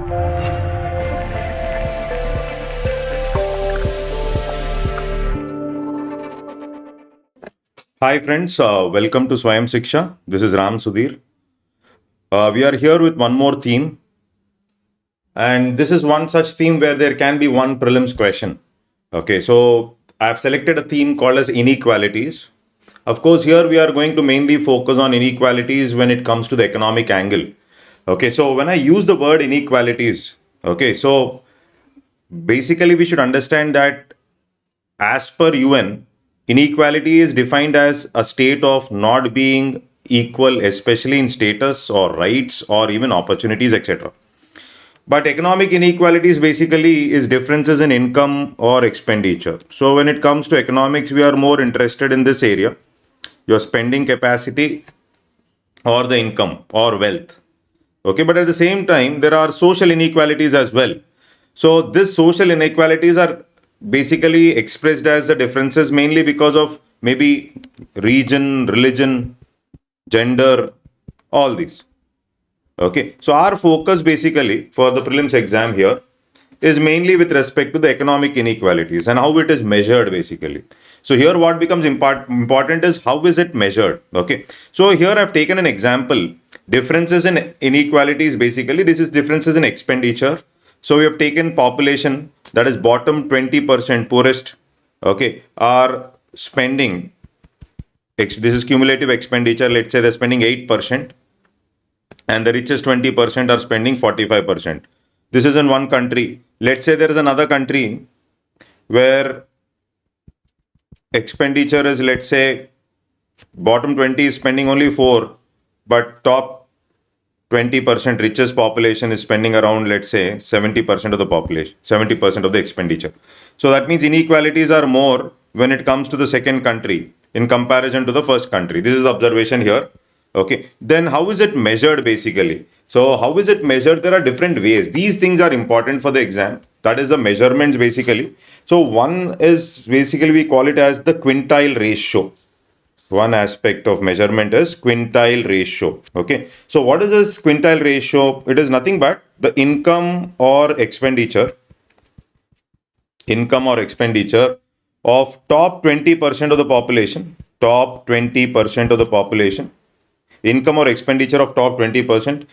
Hi friends, welcome to Swayam Shikshaa. This is Ram Sudhir. We are here with one more theme, and this is one such theme where there can be one prelims question. Okay, so I've selected a theme called as inequalities. Of course, here we are going to mainly focus on inequalities when it comes to the economic angle. Okay, so when I use the word inequalities, okay, so basically we should understand that as per UN, inequality is defined as a state of not being equal, especially in status or rights or even opportunities, etc. But economic inequalities basically is differences in income or expenditure. So when it comes to economics, we are more interested in this area, your spending capacity or the income or wealth. Okay, but at the same time, there are social inequalities as well. So these social inequalities are basically expressed as the differences mainly because of maybe region, religion, gender, all these. Okay, so our focus basically for the prelims exam here is mainly with respect to the economic inequalities and how it is measured basically. So here what becomes important is how is it measured. Okay, so here I've taken an example, differences in inequalities. Basically this is differences in expenditure. So we have taken population, that is bottom 20% poorest, okay, are spending, this is cumulative expenditure, let's say they're spending 8%, and the richest 20% are spending 45%. This is in one country. Let's say there is another country where expenditure is, let's say, bottom 20 is spending only 4, but top 20% richest population is spending around, let's say, 70% of the population, 70% of the expenditure. So that means inequalities are more when it comes to the second country in comparison to the first country. This is the observation here. Okay, then how is it measured basically? So how is it measured? There are different ways. These things are important for the exam. That is the measurements basically. So one is basically we call it as the quintile ratio. One aspect of measurement is quintile ratio. Okay, so what is this quintile ratio? It is nothing but the income or expenditure of top 20% of the population, income or expenditure of top 20%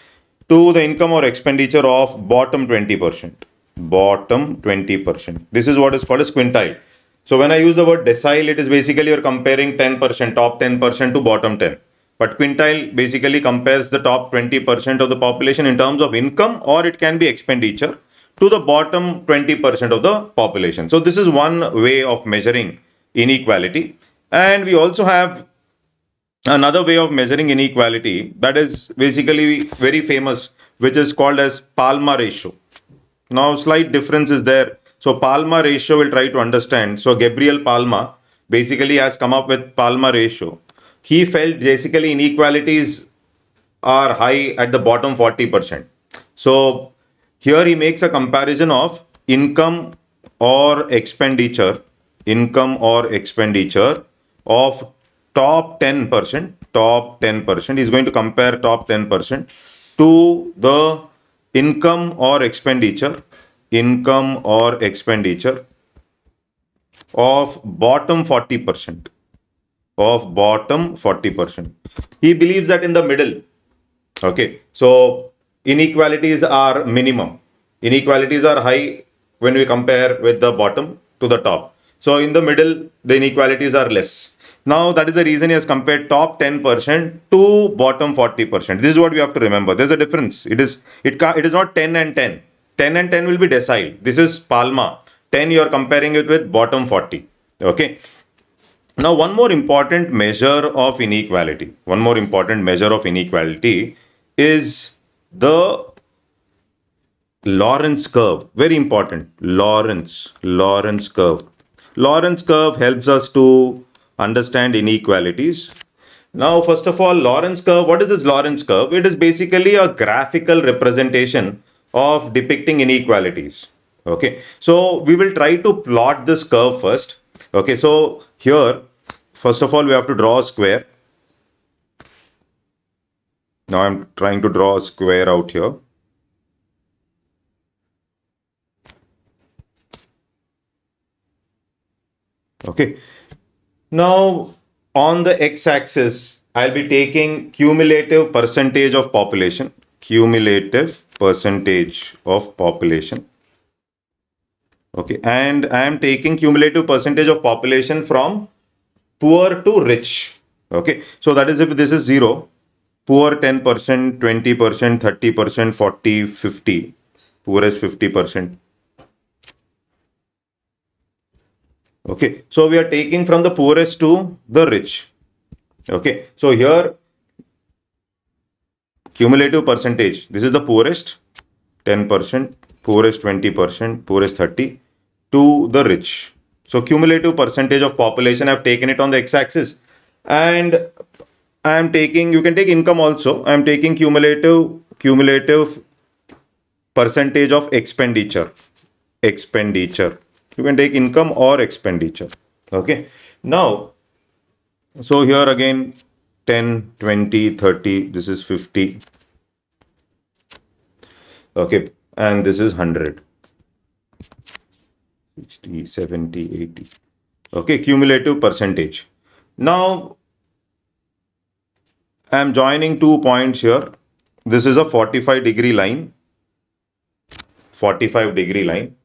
to the income or expenditure of bottom 20%. Bottom 20%. This is what is called as quintile. So when I use the word decile, it is basically you're comparing 10%, top 10% to bottom 10. But quintile basically compares the top 20% of the population in terms of income, or it can be expenditure, to the bottom 20% of the population. So this is one way of measuring inequality. And we also have another way of measuring inequality that is basically very famous, which is called as Palma ratio. Now slight difference is there. So Palma ratio will try to understand. So Gabriel Palma basically has come up with Palma ratio. He felt basically inequalities are high at the bottom 40%. So here he makes a comparison of income or expenditure of top 10%, He's going to compare top 10% to the income or expenditure of bottom 40%, He believes that in the middle. Okay, so inequalities are minimum. Inequalities are high when we compare with the bottom to the top. So in the middle, the inequalities are less. Now that is the reason he has compared top 10% to bottom 40%. This is what we have to remember. There's a difference. It is not 10 and 10. 10 and 10 will be decile. This is Palma. 10 you are comparing it with bottom 40. Okay. Now one more important measure of inequality. Is the Lorentz curve. Very important. Lorentz curve. Lorentz curve helps us to understand inequalities. Now, first of all, Lorentz curve. What is this Lorentz curve? It is basically a graphical representation of depicting inequalities. Okay. So we will try to plot this curve first. Okay. So here, first of all, we have to draw a square. Now I'm trying to draw a square out here. Okay. Now, on the x-axis, I'll be taking cumulative percentage of population. Cumulative percentage of population. Okay. And I am taking cumulative percentage of population from poor to rich. Okay. So that is if this is 0, poor 10%, 20%, 30%, 40, 50. Poorest 50%. Okay. So we are taking from the poorest to the rich. Okay. So here cumulative percentage. This is the poorest 10%, poorest 20%, poorest 30 to the rich. So cumulative percentage of population, I've taken it on the x-axis, and I am taking, you can take income also. I am taking cumulative percentage of expenditure. Expenditure. You can take income or expenditure. Okay. Now, so here again 10, 20, 30, this is 50. Okay, and this is 100, 60, 70, 80. Okay, cumulative percentage. Now, I am joining 2 points here. This is a 45-degree line, 45-degree line.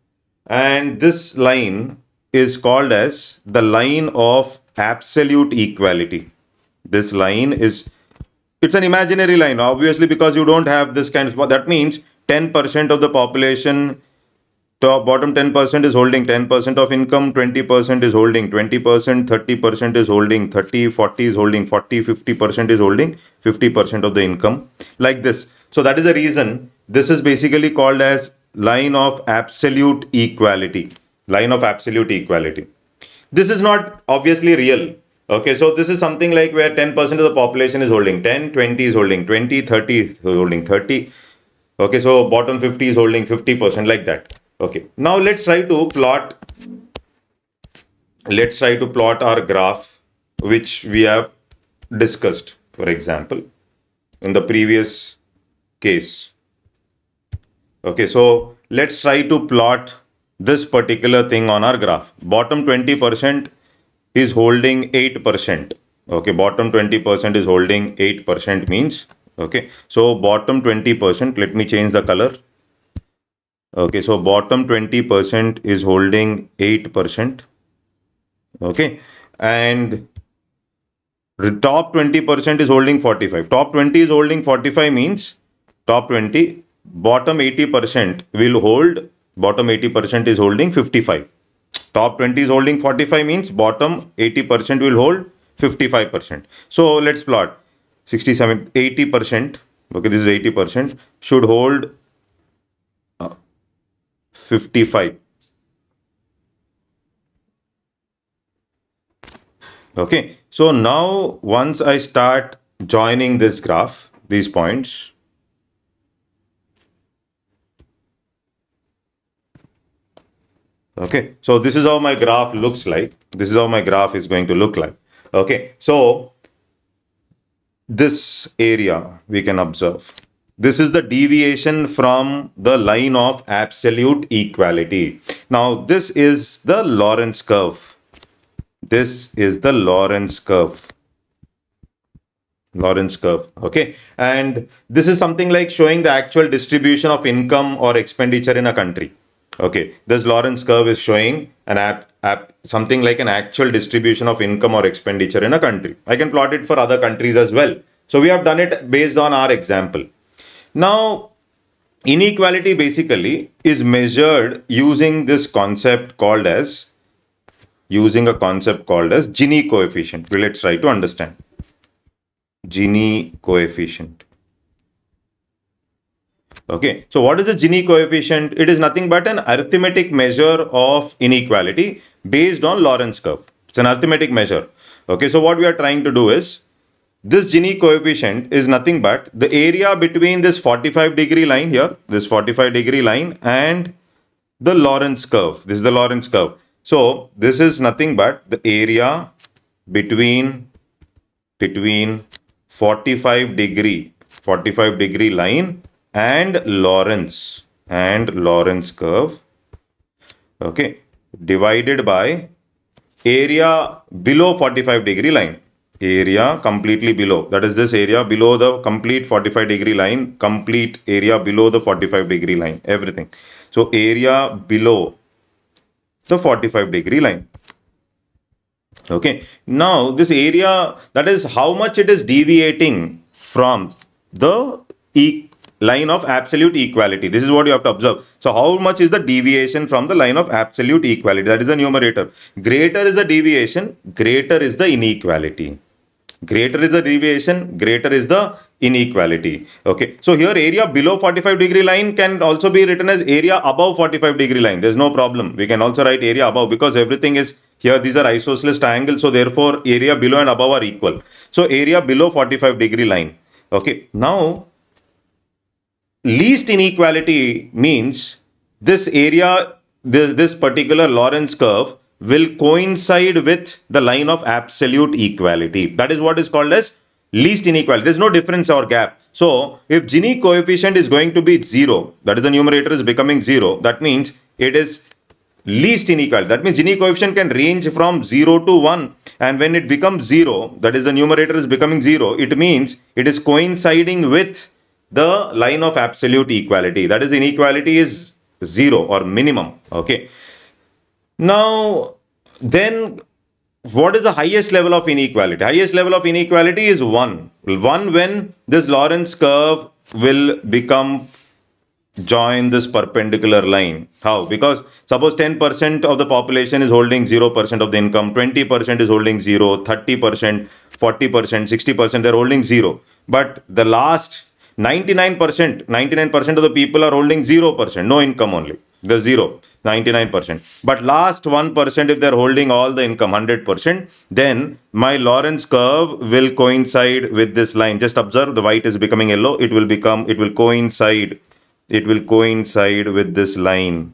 And this line is called as the line of absolute equality. This line is, it's an imaginary line, obviously, because you don't have this kind of, that means 10% of the population, top bottom 10% is holding 10% of income, 20% is holding 20%, 30% is holding 30, 40 is holding 40, 50% is holding 50% of the income, like this. So that is the reason this is basically called as line of absolute equality. Line of absolute equality. This is not obviously real. Okay, so this is something like where 10% of the population is holding 10, 20 is holding 20, 30 is holding 30. Okay, so bottom 50 is holding 50%, like that. Okay, now let's try to plot our graph which we have discussed, for example, in the previous case. Okay, so let's try to plot this particular thing on our graph. Bottom 20% is holding 8%. Okay, bottom 20% is holding 8% means, okay, so bottom 20%, let me change the color. Okay, so bottom 20% is holding 8%. Okay, and top 20% is holding 45. Top 20 is holding 45 means top 20, bottom 80% will hold, bottom 80% is holding 55. Top 20 is holding 45 means bottom 80% will hold 55%. So let's plot 67, 80%. Okay, this is 80% should hold 55. Okay, so now once I start joining this graph, these points, okay, so this is how my graph looks like. This is how my graph is going to look like. Okay, so this area we can observe. This is the deviation from the line of absolute equality. Now, this is the Lorentz curve. This is the Lorentz curve. Lorentz curve. Okay. And this is something like showing the actual distribution of income or expenditure in a country. Okay. This Lorentz curve is showing an something like an actual distribution of income or expenditure in a country. I can plot it for other countries as well. So we have done it based on our example. Now, inequality basically is measured using this concept called as, Gini coefficient. Let's try to understand. Gini coefficient. Okay, so what is the Gini coefficient? It is nothing but an arithmetic measure of inequality based on Lorentz curve. It's an arithmetic measure. Okay, so what we are trying to do is, this Gini coefficient is nothing but the area between this 45-degree line here, this 45-degree line, and the Lorentz curve. This is the Lorentz curve. So this is nothing but the area between 45-degree line and Lorentz curve. Okay, divided by area below 45-degree line. Area completely below. That is this area below the complete 45-degree line. Complete area below the 45-degree line. Everything. So area below the 45-degree line. Okay. Now this area, that is how much it is deviating from the line of absolute equality. This is what you have to observe. So how much is the deviation from the line of absolute equality? That is the numerator. Greater is the deviation, greater is the inequality. Greater is the deviation, greater is the inequality. Okay. So here area below 45-degree line can also be written as area above 45-degree line. There's no problem. We can also write area above because everything is here. These are isosceles triangles. So therefore area below and above are equal. So area below 45-degree line. Okay. Now least inequality means this area, this particular Lorentz curve will coincide with the line of absolute equality. That is what is called as least inequality. There is no difference or gap. So if Gini coefficient is going to be 0, that is the numerator is becoming 0, that means it is least inequality. That means Gini coefficient can range from 0 to 1, and when it becomes 0, that is the numerator is becoming 0, it means it is coinciding with the line of absolute equality. That is, inequality is 0 or minimum. Okay. Now then, what is the highest level of inequality? Highest level of inequality is 1. 1 when this Lorentz curve will become join this perpendicular line. How? Because suppose 10% of the population is holding 0% of the income, 20% is holding 0, 30%, 40%, 60%, they're holding 0. But the last 99% of the people are holding 0%, no income only. The 0, 99%. But last 1%, if they're holding all the income, 100%, then my Lorentz curve will coincide with this line. Just observe, the white is becoming yellow. It will coincide with this line.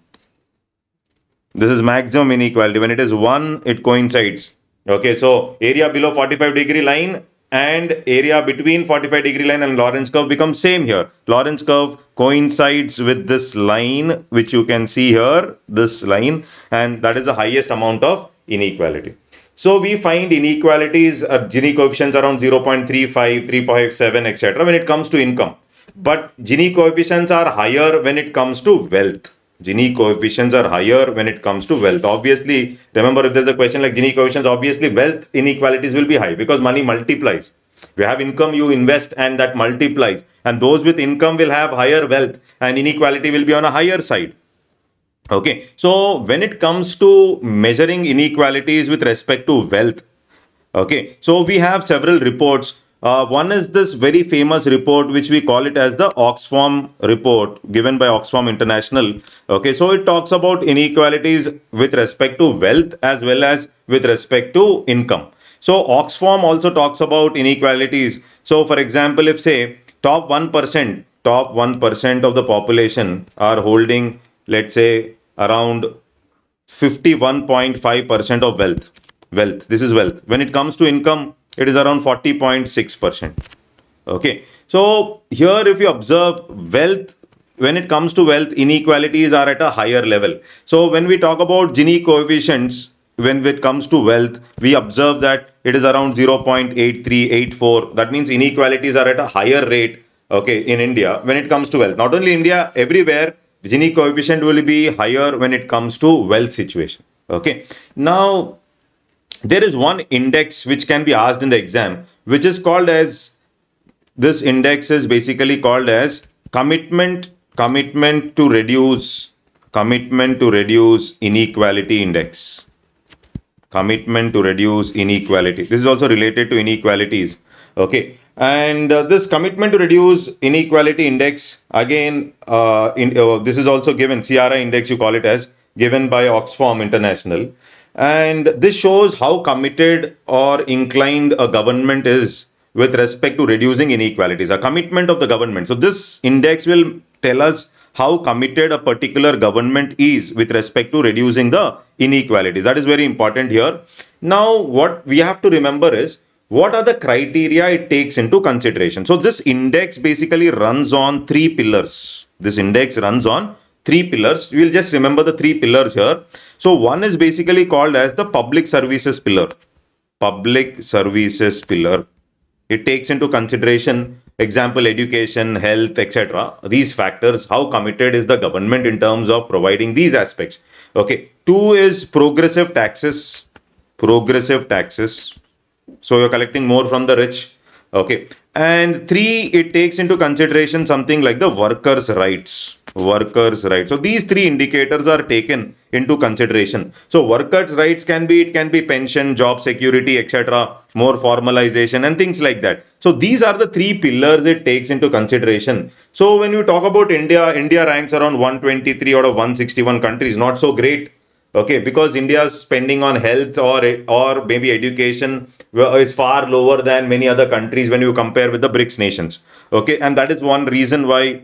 This is maximum inequality. When it is 1, it coincides. Okay, so area below 45-degree line and area between 45-degree line and Lorentz curve becomes same here. Lorentz curve coincides with this line, which you can see here, this line, and that is the highest amount of inequality. So we find inequalities, Gini coefficients around 0.35, 3.7, etc. when it comes to income. But Gini coefficients are higher when it comes to wealth. Gini coefficients are higher when it comes to wealth. Obviously, remember, if there's a question like Gini coefficients, obviously wealth inequalities will be high because money multiplies. You have income, you invest, and that multiplies. And those with income will have higher wealth, and inequality will be on a higher side. Okay, so when it comes to measuring inequalities with respect to wealth, okay, so we have several reports. One is this very famous report, which we call it as the Oxfam report, given by Oxfam International. Okay, so it talks about inequalities with respect to wealth as well as with respect to income. So Oxfam also talks about inequalities. So for example, if say top 1% of the population are holding, let's say, around 51.5% of wealth. This is wealth. When it comes to income, it is around 40.6%. Okay. So here, if you observe wealth, when it comes to wealth, inequalities are at a higher level. So when we talk about Gini coefficients, when it comes to wealth, we observe that it is around 0.8384. That means inequalities are at a higher rate, okay, in India when it comes to wealth. Not only India, everywhere Gini coefficient will be higher when it comes to wealth situation. Okay. Now, there is one index which can be asked in the exam, which is called as, this index is basically called as commitment to reduce inequality index. Commitment to reduce inequality. This is also related to inequalities. Okay. And this commitment to reduce inequality index, again, this is also given, CRI index you call it as, given by Oxfam International. And this shows how committed or inclined a government is with respect to reducing inequalities, a commitment of the government. So this index will tell us how committed a particular government is with respect to reducing the inequalities. That is very important here. Now, what we have to remember is, what are the criteria it takes into consideration? So this index basically runs on 3 pillars. This index runs on three pillars. We'll just remember the three pillars here. So one is basically called as the public services pillar. Public services pillar. It takes into consideration, example, education, health, etc. These factors, how committed is the government in terms of providing these aspects. Okay. Two is progressive taxes. Progressive taxes. So you're collecting more from the rich. Okay. And three, it takes into consideration something like the workers' rights. Workers' rights. So these three indicators are taken into consideration. So workers' rights can be, it can be pension, job security, etc., more formalization and things like that. So these are the three pillars it takes into consideration. So when you talk about India, India ranks around 123 out of 161 countries, not so great. Okay, because India's spending on health or maybe education is far lower than many other countries when you compare with the BRICS nations. Okay, and that is one reason why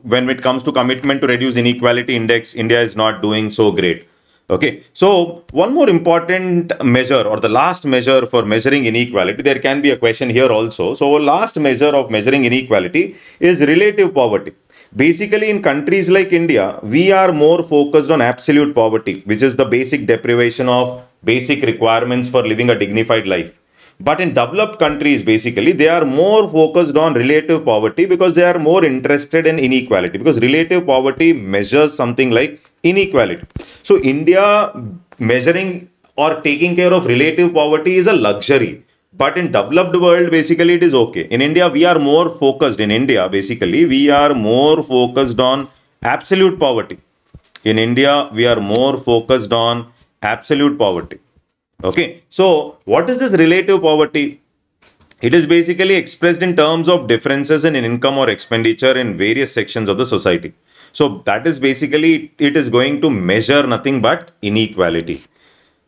when it comes to commitment to reduce inequality index, India is not doing so great. Okay, so one more important measure or the last measure for measuring inequality, there can be a question here also. So last measure of measuring inequality is relative poverty. Basically, in countries like India, we are more focused on absolute poverty, which is the basic deprivation of basic requirements for living a dignified life. But in developed countries, basically, they are more focused on relative poverty because they are more interested in inequality. Because relative poverty measures something like inequality. So, India measuring or taking care of relative poverty is a luxury. But in developed world, basically, it is okay. In India, we are more focused. In India, basically, we are more focused on absolute poverty. In India, we are more focused on absolute poverty. Okay, so what is this relative poverty? It is basically expressed in terms of differences in income or expenditure in various sections of the society. So that is basically, it is going to measure nothing but inequality.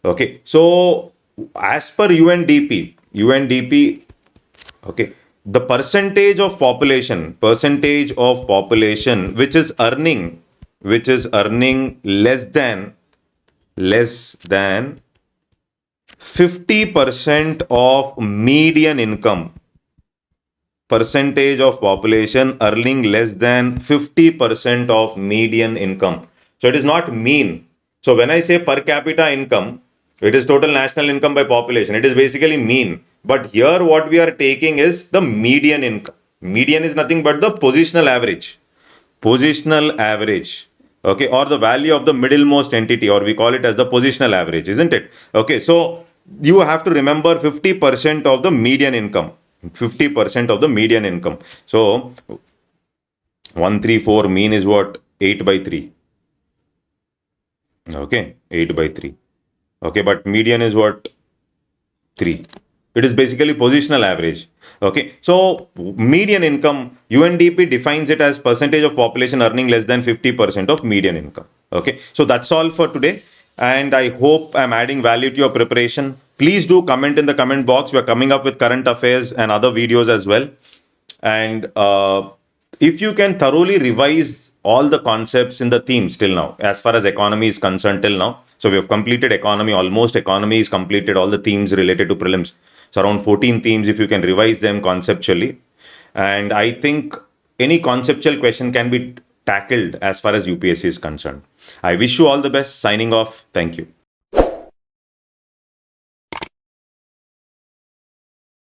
Okay, so as per UNDP, okay, the percentage of population which is earning less than 50% of median income, percentage of population earning less than 50% of median income. So it is not mean. So when I say per capita income, it is total national income by population. It is basically mean. But here what we are taking is the median income. Median is nothing but the positional average. Positional average. Okay, or the value of the middlemost entity, or we call it as the positional average, isn't it? Okay, so you have to remember 50% of the median income. 50% of the median income. So 134 mean is what? 8 by 3. Okay, 8 by 3. Okay, but median is what? 3. It is basically positional average. Okay, so median income, UNDP defines it as percentage of population earning less than 50% of median income. Okay, so that's all for today. And I hope I'm adding value to your preparation. Please do comment in the comment box. We're coming up with current affairs and other videos as well. And if you can thoroughly revise all the concepts in the themes till now, as far as economy is concerned till now. So we have completed economy, almost economy is completed, all the themes related to prelims. So around 14 themes, if you can revise them conceptually. And I think any conceptual question can be tackled as far as UPSC is concerned. I wish you all the best. Signing off. Thank you.